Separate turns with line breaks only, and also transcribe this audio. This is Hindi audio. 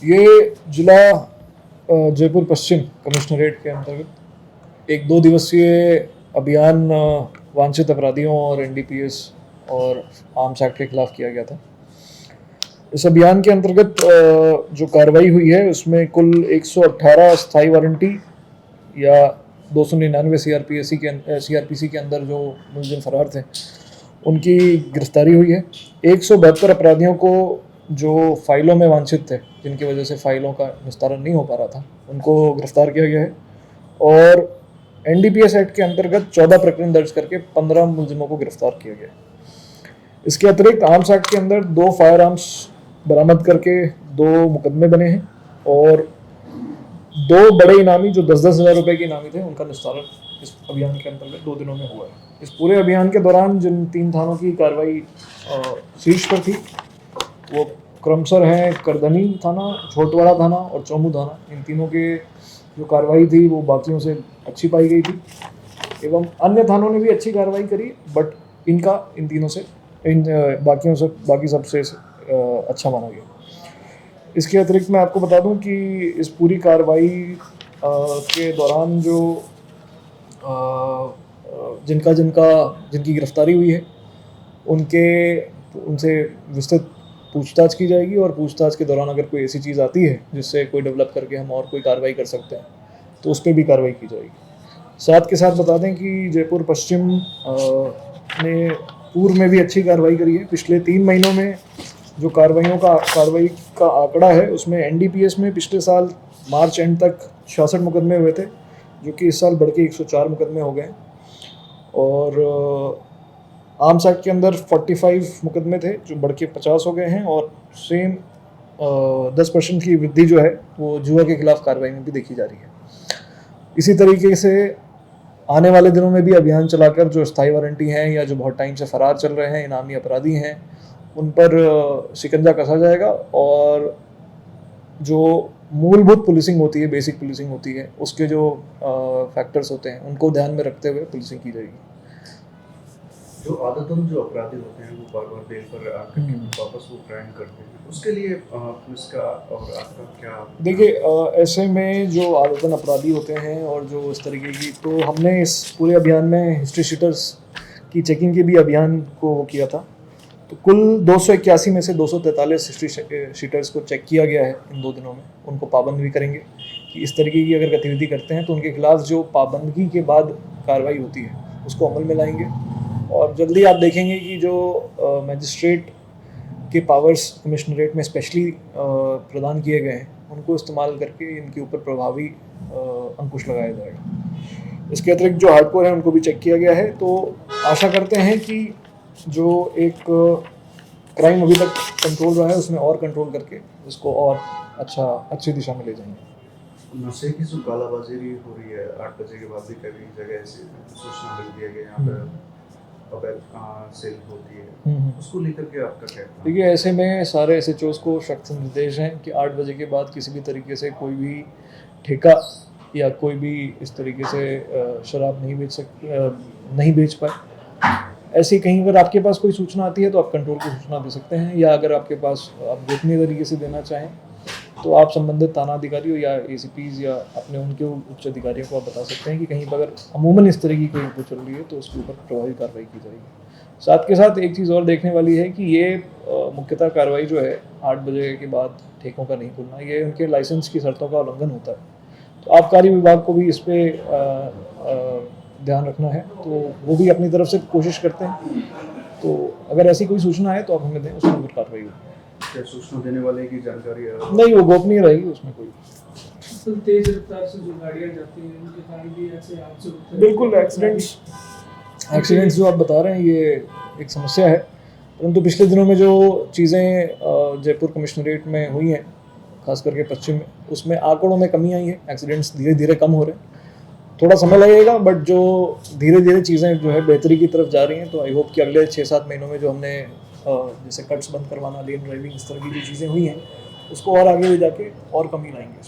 ये जिला जयपुर पश्चिम कमिश्नरेट के अंतर्गत एक 2 दिवसीय अभियान वांछित अपराधियों और एनडीपीएस और आर्म्स एक्ट के खिलाफ किया गया था। इस अभियान के अंतर्गत जो कार्रवाई हुई है उसमें कुल 118 स्थायी वारंटी या 299 सीआरपीसी के अंदर जो मुलजिम फरार थे उनकी गिरफ्तारी हुई है। 172 अपराधियों को जो फाइलों में वांछित थे, जिनकी वजह से फाइलों का निस्तारण नहीं हो पा रहा था, उनको गिरफ्तार किया गया है और एनडीपीएस एक्ट के अंतर्गत 14 प्रकरण दर्ज करके 15 मुलजिमों को गिरफ्तार किया गया है। इसके अतिरिक्त आर्म्स एक्ट के अंदर 2 फायर आर्म्स बरामद करके 2 मुकदमे बने हैं और 2 बड़े इनामी जो 10-10 हज़ार रुपये के इनामी थे उनका निस्तारण इस अभियान के अंतर्गत 2 दिनों में हुआ है। इस पूरे अभियान के दौरान जिन 3 थानों की कार्रवाई शीर्ष पर थी वो क्रमशः हैं करधनी थाना, छोटवाड़ा थाना और चौमू थाना। इन तीनों के जो कार्रवाई थी वो बाकियों से अच्छी पाई गई थी एवं अन्य थानों ने भी अच्छी कार्रवाई करी, बट इन तीनों से बाकी सबसे अच्छा माना गया। इसके अतिरिक्त मैं आपको बता दूं कि इस पूरी कार्रवाई के दौरान जो जिनकी गिरफ्तारी हुई है उनसे विस्तृत पूछताछ की जाएगी और पूछताछ के दौरान अगर कोई ऐसी चीज़ आती है जिससे कोई डेवलप करके हम और कोई कार्रवाई कर सकते हैं तो उस पर भी कार्रवाई की जाएगी। साथ के साथ बता दें कि जयपुर पश्चिम ने पूर्व में भी अच्छी कार्रवाई करी है। पिछले 3 महीनों में जो कार्रवाई का आंकड़ा है उसमें एनडीपीएस में पिछले साल मार्च एंड तक 66 मुकदमे हुए थे, जो कि इस साल बढ़ के 104 मुकदमे हो गए और आर्म्स एक्ट के अंदर 45 मुकदमे थे जो बढ़ के 50 हो गए हैं और सेम 10% की वृद्धि जो है वो जुआ के खिलाफ कार्रवाई में भी देखी जा रही है। इसी तरीके से आने वाले दिनों में भी अभियान चलाकर जो स्थायी वारंटी हैं या जो बहुत टाइम से फरार चल रहे हैं इनामी अपराधी हैं उन पर शिकंजा कसा जाएगा और जो मूलभूत पुलिसिंग होती है, बेसिक पुलिसिंग होती है, उसके जो फैक्टर्स होते हैं उनको ध्यान में रखते हुए पुलिसिंग की जाएगी।
जो आदतन जो अपराधी होते हैं वो बार बार बेल पर आकर वापस वो क्राइम करते हैं, उसके लिए पुलिस का और आपका क्या?
देखिए, ऐसे में जो आदतन अपराधी होते हैं और जो इस तरीके की, तो हमने इस पूरे अभियान में हिस्ट्री शीटर्स की चेकिंग के भी अभियान को किया था। तो कुल 281 में से 243 हिस्ट्री शीटर्स को चेक किया गया है इन 2 दिनों में। उनको पाबंद भी करेंगे कि इस तरीके की अगर गतिविधि करते हैं तो उनके खिलाफ जो पाबंदी के बाद कार्रवाई होती है उसको अमल में लाएंगे और जल्दी आप देखेंगे कि जो मजिस्ट्रेट के पावर्स कमिश्नरेट में स्पेशली प्रदान किए गए हैं उनको इस्तेमाल करके इनके ऊपर प्रभावी अंकुश लगाया जाएगा। इसके अतिरिक्त जो हार्डकोर है उनको भी चेक किया गया है। तो आशा करते हैं कि जो एक क्राइम अभी तक कंट्रोल रहा है उसमें और कंट्रोल करके उसको और अच्छी दिशा में ले जाएंगे।
नशे की जो कालाबाजारी हो रही है 8 बजे के बाद भी कई जगह ऐसी सूचना मिलती है कि यहाँ पर सेल होती है, उसको लेकर के आपका क्या?
देखिए, ऐसे में सारे SHOs को सख्त निर्देश हैं कि 8 बजे के बाद किसी भी तरीके से कोई भी ठेका या कोई भी इस तरीके से शराब नहीं बेच पाए। ऐसी कहीं अगर आपके पास कोई सूचना आती है तो आप कंट्रोल को सूचना दे सकते हैं, या अगर आपके पास आप गोपनीय तरीके से देना चाहें तो आप संबंधित थाना अधिकारियों या ACPs या अपने उनके उच्च अधिकारियों को आप बता सकते हैं कि कहीं पर अगर अमूमन इस तरह की कोई इनपुट चल रही है तो उसके ऊपर प्रभावी कार्रवाई की जाएगी। साथ के साथ एक चीज़ और देखने वाली है कि ये मुख्यतः कार्रवाई जो है 8 बजे के बाद ठेकों का नहीं खुलना, ये उनके लाइसेंस की शर्तों का उल्लंघन होता है। तो आबकारी विभाग को भी इस पर ध्यान रखना है, तो वो भी अपनी तरफ से कोशिश करते हैं। तो अगर ऐसी कोई सूचना है तो आप हमें दें, उसके ऊपर कार्रवाई होगी।
क्या सूचना देने वाले की जानकारी
नहीं, वो गोपनीय रहेगी, उसमें कोई
तेज रफ्तार से जो गाड़ियाँ जाती हैं उनके कारण भी ऐसे हादसे होते हैं।
बिल्कुल, एक्सीडेंट्स जो आप बता रहे हैं ये एक समस्या है, परंतु पिछले दिनों में जो चीज़ें जयपुर कमिश्नरेट में हुई हैं, खास करके पश्चिम में, उसमें आंकड़ों में कमी आई है। एक्सीडेंट्स धीरे धीरे कम हो रहे हैं, थोड़ा समय लगेगा, बट जो धीरे धीरे चीज़ें जो है बेहतरी की तरफ जा रही हैं। तो आई होप कि अगले 6-7 महीनों में जो हमने जैसे कट्स बंद करवाना, लेन ड्राइविंग, इस तरह की जो चीज़ें हुई हैं उसको और आगे ले जाके और कमी लाएंगे।